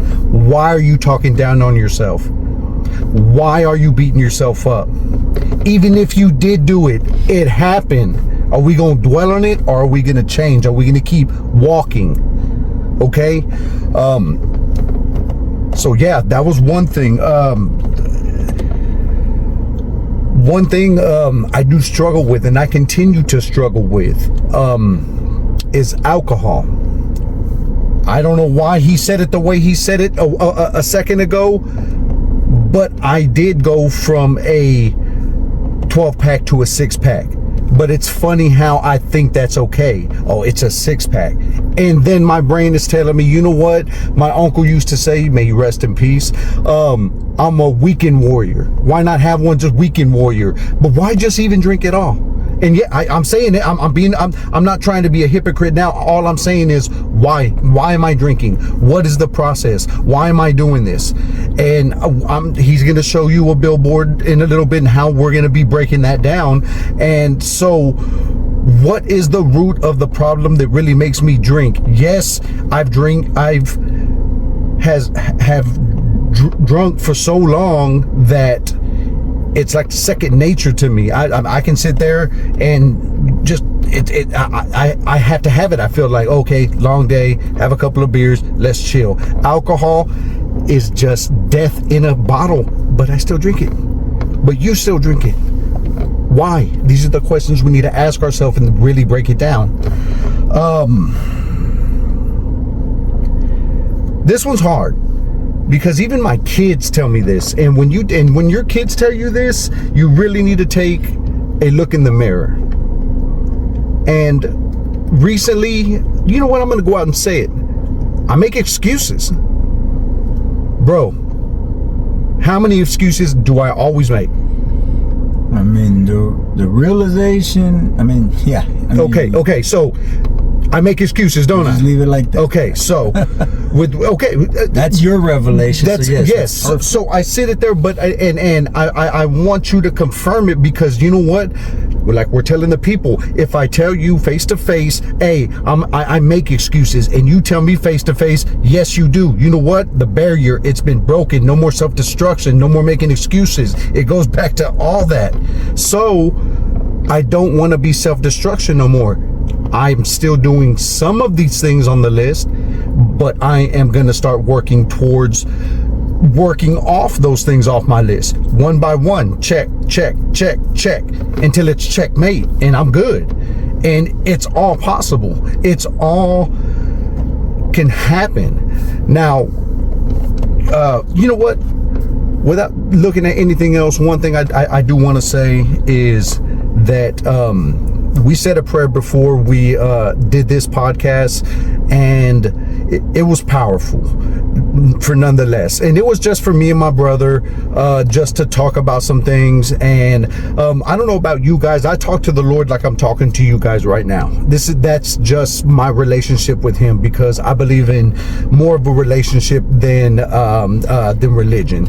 Why are you talking down on yourself? Why are you beating yourself up? Even if you did do it, it happened. Are we going to dwell on it, or are we going to change? Are we going to keep walking? Okay? So yeah, that was one thing. One thing I do struggle with, and I continue to struggle with, is alcohol. I don't know why he said it the way he said it a second ago, but I did go from a 12-pack to a 6-pack. But it's funny how I think that's okay. Oh, it's a 6-pack. And then my brain is telling me, you know what? My uncle used to say, may he rest in peace, I'm a weekend warrior. Why not have one just weekend warrior? But why just even drink it all? And yeah, I'm saying it. I'm not trying to be a hypocrite now. All I'm saying is, why am I drinking? What is the process? Why am I doing this? And he's going to show you a billboard in a little bit and how we're going to be breaking that down. And so, what is the root of the problem that really makes me drink? Yes, I've drunk for so long that it's like second nature to me. I can sit there and just I have to have it. I feel like, okay, long day, have a couple of beers, let's chill. Alcohol is just death in a bottle, but I still drink it. But you still drink it. Why? These are the questions we need to ask ourselves and really break it down. This one's hard, because even my kids tell me this, and when your kids tell you this, you really need to take a look in the mirror. And recently, you know what, I'm gonna go out and say it, I make excuses. Bro, how many excuses do I always make? I mean, the realization, yeah. Okay, so I make excuses, don't I? Just leave it like that. Okay, so that's your revelation. That's, so yes. So I sit it there, but I want you to confirm it, because you know what? Like we're telling the people, if I tell you face to face, hey, I make excuses, and you tell me face to face, yes, you do. You know what? The barrier, it's been broken. No more self-destruction. No more making excuses. It goes back to all that. So I don't want to be self-destruction no more. I'm still doing some of these things on the list, but I am going to start working towards working off those things off my list, one by one. Check, check, check, check, until it's checkmate and I'm good. And it's all possible. It's all can happen. Now, you know what? Without looking at anything else, one thing I do want to say is that we said a prayer before we did this podcast, and it was powerful for nonetheless. And it was just for me and my brother, just to talk about some things. And I don't know about you guys. I talk to the Lord like I'm talking to you guys right now. That's just my relationship with Him, because I believe in more of a relationship than religion.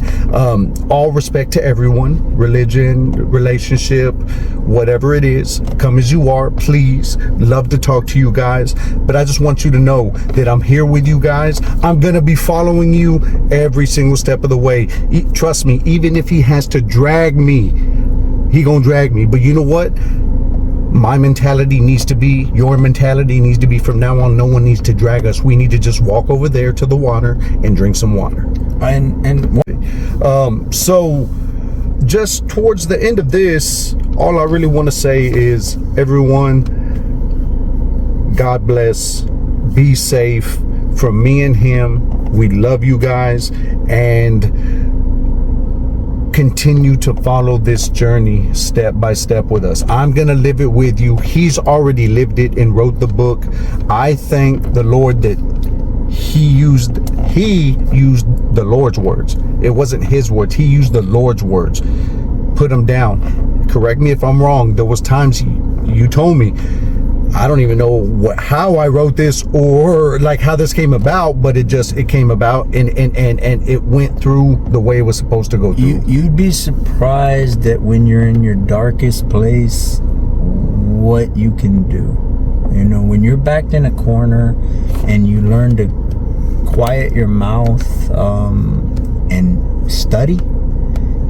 All respect to everyone, religion, relationship, whatever it is, come as you are, please. Love to talk to you guys, but I just want you to know that I'm here with you guys. I'm gonna be following you every single step of the way. Trust me, even if He has to drag me, He gonna drag me. But you know what? My mentality needs to be, your mentality needs to be, from now on, no one needs to drag us. We need to just walk over there to the water and drink some water. So just towards the end of this, all I really want to say is, everyone, God bless, be safe. From me and him, we love you guys, and continue to follow this journey step by step with us. I'm gonna live it with you. He's already lived it and wrote the book. I thank the Lord that he used the Lord's words. It wasn't his words. He used the Lord's words. Put them down. Correct me if I'm wrong. There was times you told me, I don't even know how I wrote this or like how this came about, but it came about and it went through the way it was supposed to go through. You'd be surprised that when you're in your darkest place, what you can do. You know, when you're backed in a corner and you learn to quiet your mouth and study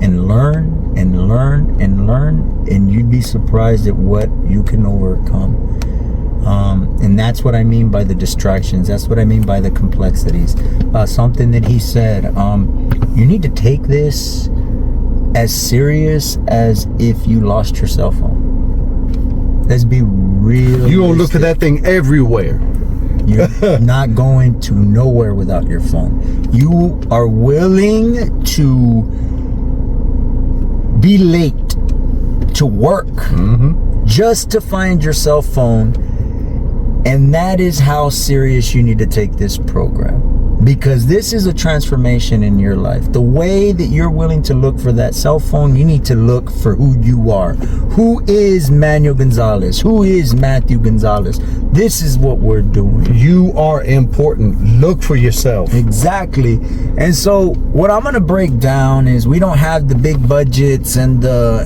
and learn and learn and learn, and you'd be surprised at what you can overcome. And that's what I mean by the distractions. That's what I mean by the complexities. Something that he said, you need to take this as serious as if you lost your cell phone. Let's be real. You gonna look for that thing everywhere. You're not going to nowhere without your phone. You are willing to be late to work just to find your cell phone. And that is how serious you need to take this program, because this is a transformation in your life. The way that you're willing to look for that cell phone, you need to look for who you are. Who is Manuel Gonzalez? Who is Matthew Gonzalez? This is what we're doing. You are important. Look for yourself. Exactly. And so what I'm going to break down is, we don't have the big budgets and the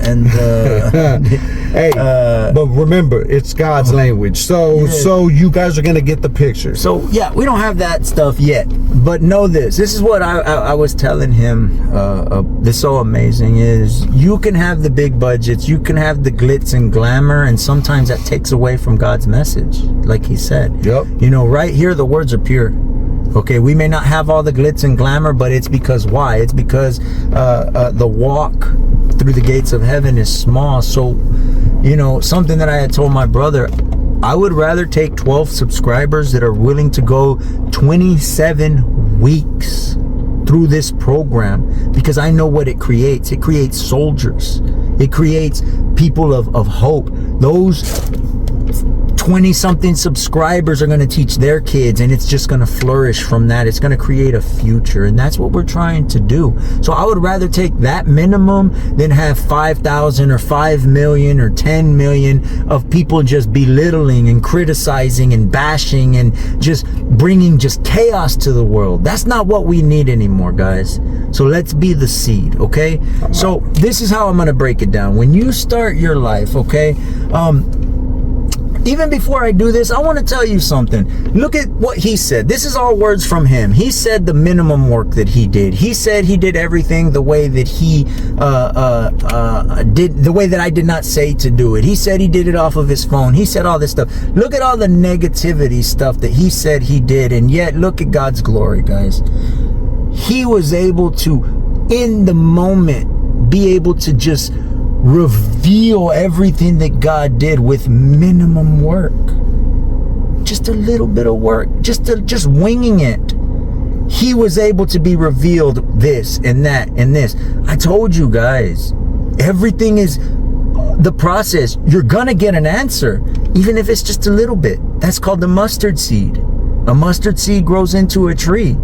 hey, but remember, it's God's language. So you guys are going to get the picture. So yeah, we don't have that stuff yet. But know this. This is what I was telling him. This is so amazing is, you can have the big budgets, you can have the glitz and glamour, and sometimes that takes away from God's message, like he said. Yep. You know, right here the words are pure. Okay, we may not have all the glitz and glamour, but it's because why? It's because the walk through the gates of heaven is small. So, you know, something that I had told my brother, I would rather take 12 subscribers that are willing to go 27 weeks through this program, because I know what it creates. It creates soldiers. It creates people of hope. Those 20-something subscribers are going to teach their kids, and it's just going to flourish from that. It's going to create a future, and that's what we're trying to do. So I would rather take that minimum than have 5,000 or 5 million or 10 million of people just belittling and criticizing and bashing and just bringing just chaos to the world. That's not what we need anymore, guys. So let's be the seed, okay? So this is how I'm going to break it down. When you start your life, okay, even before I do this, I want to tell you something. Look at what he said. This is all words from him. He said the minimum work that he did. He said he did everything the way that he did, the way that I did not say to do it. He said he did it off of his phone. He said all this stuff. Look at all the negativity stuff that he said he did, and yet look at God's glory, guys. He was able to, in the moment, be able to just reveal everything that God did with minimum work. Just a little bit of work, just winging it. He was able to be revealed this and that and this. I told you guys, everything is the process. You're gonna get an answer, even if it's just a little bit. That's called the mustard seed. A mustard seed grows into a tree.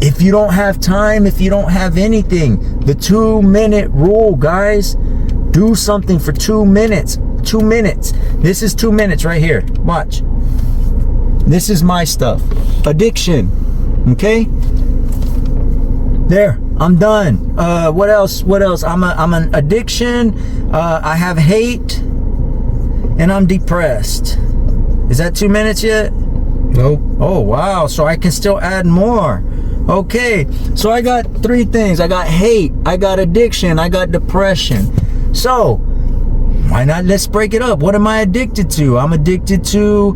If you don't have time, if you don't have anything, the 2-minute rule, guys. Do something for 2 minutes. 2 minutes. This is 2 minutes right here. Watch. This is my stuff. Addiction. Okay? There. I'm done. What else? I'm an addiction. I have hate. And I'm depressed. Is that 2 minutes yet? Nope. Oh, wow. So I can still add more. Okay. So I got 3 things. I got hate. I got addiction. I got depression. So, why not? Let's break it up. What am I addicted to? I'm addicted to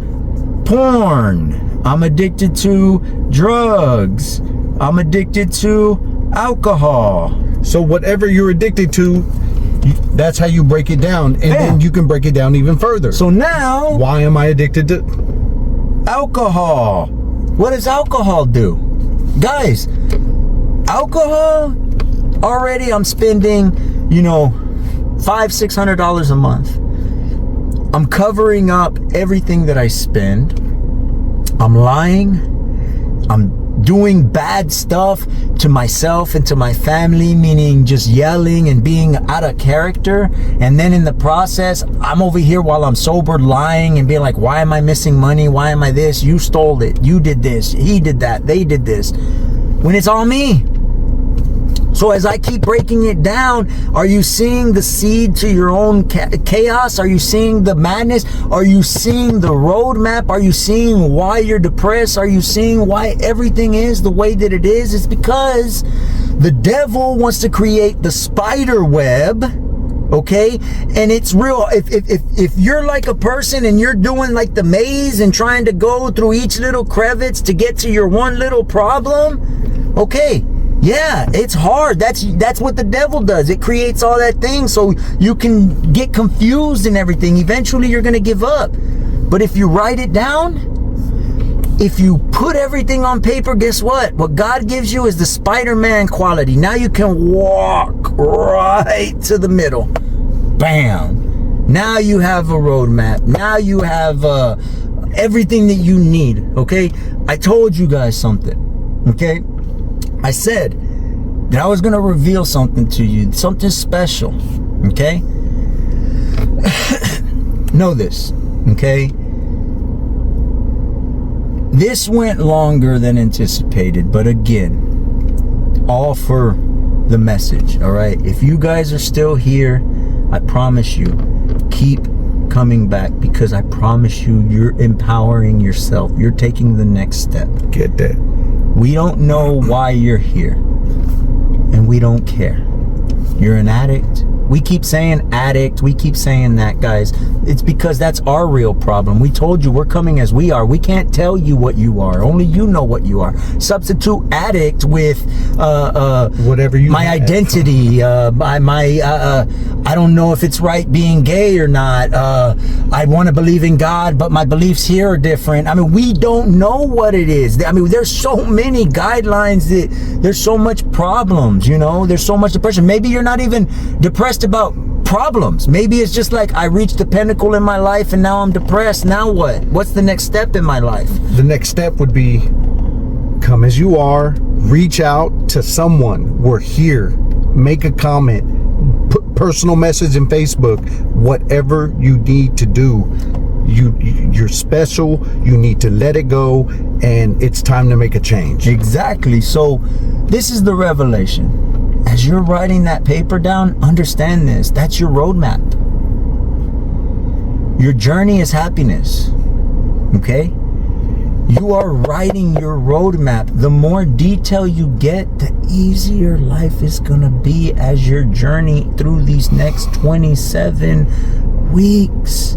porn. I'm addicted to drugs. I'm addicted to alcohol. So whatever you're addicted to, that's how you break it down. And then you can break it down even further. So now, why am I addicted to alcohol? What does alcohol do? Guys, alcohol, already I'm spending, $500-$600 a month. I'm covering up everything that I spend. I'm lying. I'm doing bad stuff to myself and to my family, meaning just yelling and being out of character. And then in the process, I'm over here while I'm sober lying and being like, why am I missing money? Why am I this? You stole it. You did this. He did that. They did this. When it's all me. So as I keep breaking it down, are you seeing the seed to your own chaos? Are you seeing the madness? Are you seeing the roadmap? Are you seeing why you're depressed? Are you seeing why everything is the way that it is? It's because the devil wants to create the spider web, okay? And it's real. If you're like a person and you're doing like the maze and trying to go through each little crevice to get to your one little problem, okay. Yeah, it's hard. That's what the devil does. It creates all that thing so you can get confused and everything. Eventually you're going to give up. But if you write it down, if you put everything on paper, guess what? What God gives you is the Spider-Man quality. Now you can walk right to the middle. Bam. Now you have a roadmap. Now you have everything that you need. Okay? I told you guys something. Okay? I said that I was going to reveal something to you, something special, okay? Know this, okay? This went longer than anticipated, but again, all for the message, all right? If you guys are still here, I promise you, keep coming back, because I promise you, you're empowering yourself. You're taking the next step. Get that. We don't know why you're here, and we don't care. You're an addict. We keep saying addict. We keep saying that, guys. It's because that's our real problem. We told you we're coming as we are. We can't tell you what you are. Only you know what you are. Substitute addict with whatever you my have. Identity. I don't know if it's right being gay or not. I want to believe in God, but my beliefs here are different. I mean, we don't know what it is. I mean, there's so many guidelines that there's so much problems, there's so much depression. Maybe you're not even depressed about problems. Maybe it's just like I reached the pinnacle in my life and now I'm depressed. Now what? What's the next step in my life? The next step would be come as you are, reach out to someone. We're here. Make a comment, put personal message in Facebook, whatever you need to do. You're special. You need to let it go, and it's time to make a change. Exactly. So this is the revelation. As you're writing that paper down, understand this. That's your roadmap. Your journey is happiness. Okay? You are writing your roadmap. The more detail you get, the easier life is going to be as your journey through these next 27 weeks.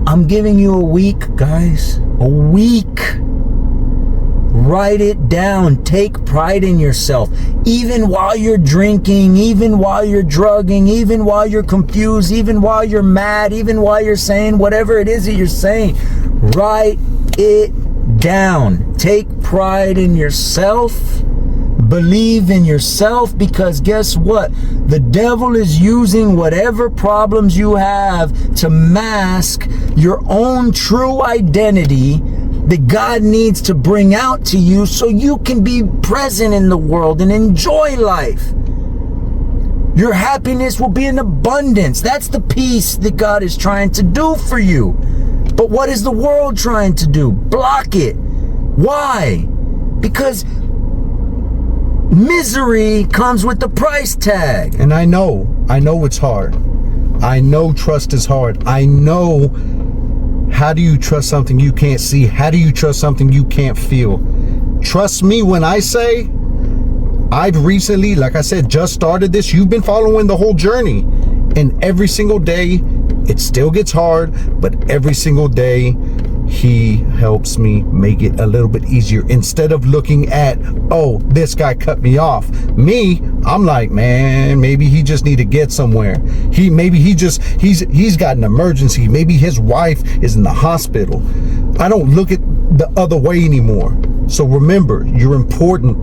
I'm giving you a week, guys. A week. Write it down. Take pride in yourself. Even while you're drinking, even while you're drugging, even while you're confused, even while you're mad, even while you're saying whatever it is that you're saying, write it down. Take pride in yourself. Believe in yourself, because guess what? The devil is using whatever problems you have to mask your own true identity that God needs to bring out to you so you can be present in the world and enjoy life. Your happiness will be in abundance. That's the peace that God is trying to do for you. But what is the world trying to do? Block it. Why? Because misery comes with the price tag. And I know it's hard. I know trust is hard. I know, how do you trust something you can't see? How do you trust something you can't feel? Trust me when I say, I've recently, like I said, just started this. You've been following the whole journey. And every single day, it still gets hard, but every single day, he helps me make it a little bit easier. Instead of looking at, oh, this guy cut me off. Me, I'm like, man, maybe he just need to get somewhere. He's got an emergency. Maybe his wife is in the hospital. I don't look at the other way anymore. So remember, you're important.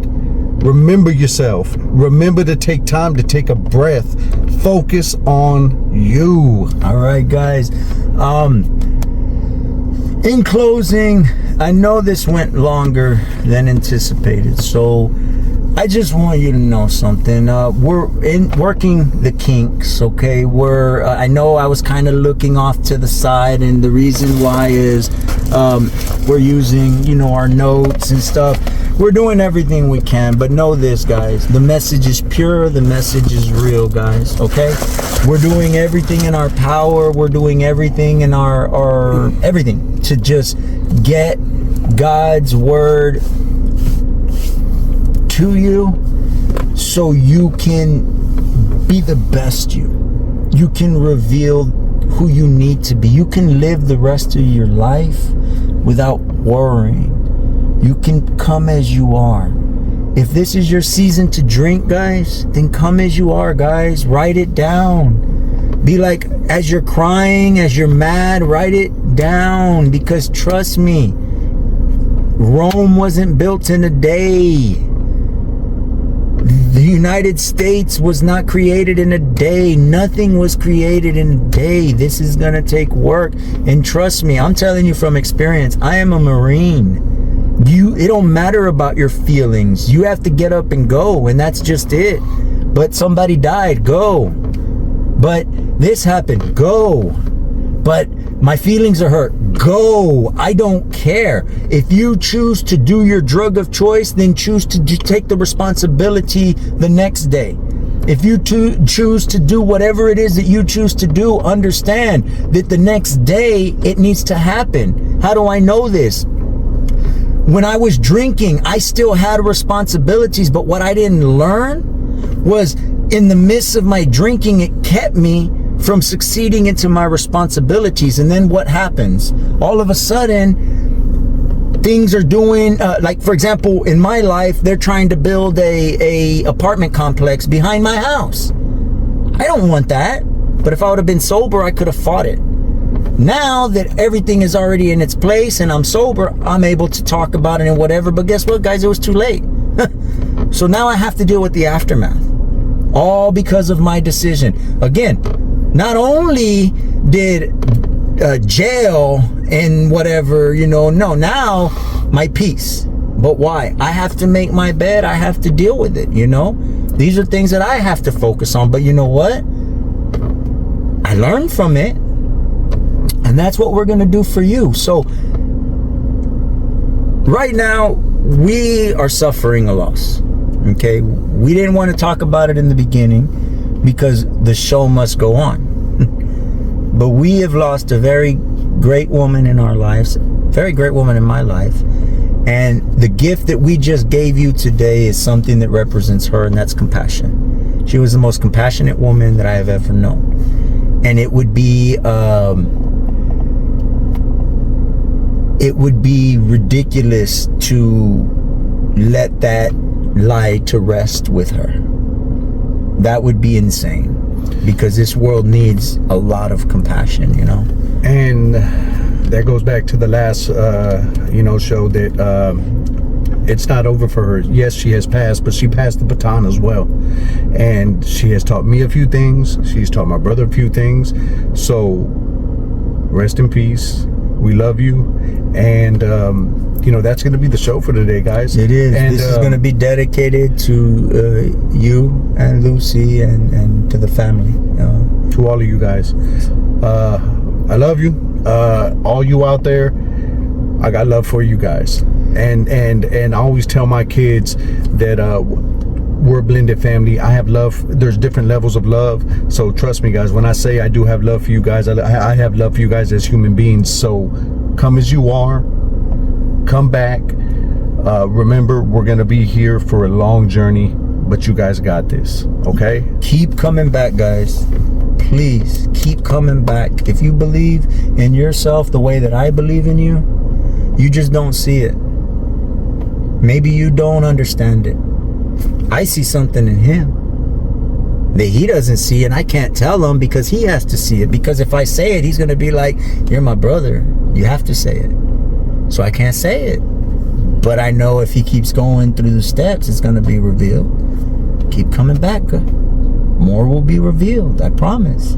Remember yourself. Remember to take time to take a breath. Focus on you. All right, guys. In closing, I know this went longer than anticipated, so I just want you to know something. We're working the kinks, okay? I know I was kind of looking off to the side, and the reason why is we're using, our notes and stuff. We're doing everything we can, but know this, guys. The message is pure. The message is real, guys, okay? We're doing everything in our power. We're doing everything in our everything to just get God's word to you so you can be the best you. You can reveal who you need to be. You can live the rest of your life without worrying. You can come as you are. If this is your season to drink, guys, then come as you are, guys. Write it down. Be like, as you're crying, as you're mad, write it down. Because trust me, Rome wasn't built in a day. The United States was not created in a day. Nothing was created in a day. This is going to take work. And trust me, I'm telling you from experience, I am a Marine. It don't matter about your feelings. You have to get up and go, and that's just it. But somebody died, go. But this happened, go. But my feelings are hurt, go. I don't care. If you choose to do your drug of choice, then choose to take the responsibility the next day. If you choose to do whatever it is that you choose to do, understand that the next day it needs to happen. How do I know this? When I was drinking, I still had responsibilities, but what I didn't learn was in the midst of my drinking, it kept me from succeeding into my responsibilities. And then what happens? All of a sudden, things are doing, like for example, in my life, they're trying to build a apartment complex behind my house. I don't want that. But if I would have been sober, I could have fought it. Now that everything is already in its place and I'm sober, I'm able to talk about it and whatever. But guess what, guys? It was too late. So now I have to deal with the aftermath. All because of my decision. Again, not only did jail and whatever, no, now my peace. But why? I have to make my bed. I have to deal with it, These are things that I have to focus on. But you know what? I learned from it. And that's what we're going to do for you. So right now, we are suffering a loss. Okay? We didn't want to talk about it in the beginning because the show must go on. But we have lost a very great woman in our lives, very great woman in my life. And the gift that we just gave you today is something that represents her, and that's compassion. She was the most compassionate woman that I have ever known. And it would be ridiculous to let that lie to rest with her. That would be insane, because this world needs a lot of compassion, you know. And that goes back to the last show that it's not over for her. Yes, she has passed, but she passed the baton as well, and she has taught me a few things. She's taught my brother a few things. So rest in peace. We love you. And that's going to be the show for today, guys. It is. And this is going to be dedicated to you and Lucy and to the family. To all of you guys. I love you. All you out there, I got love for you guys. And I always tell my kids that we're a blended family. I have love. There's different levels of love. So trust me, guys, when I say I do have love for you guys, I have love for you guys as human beings. So come as you are. Come back. Remember, we're going to be here for a long journey, but you guys got this, okay? Keep coming back, guys. Please, keep coming back. If you believe in yourself the way that I believe in you, you just don't see it. Maybe you don't understand it. I see something in him that he doesn't see, and I can't tell him because he has to see it. Because if I say it, he's going to be like, you're my brother. You have to say it. So I can't say it. But I know if he keeps going through the steps, it's going to be revealed. Keep coming back. More will be revealed. I promise.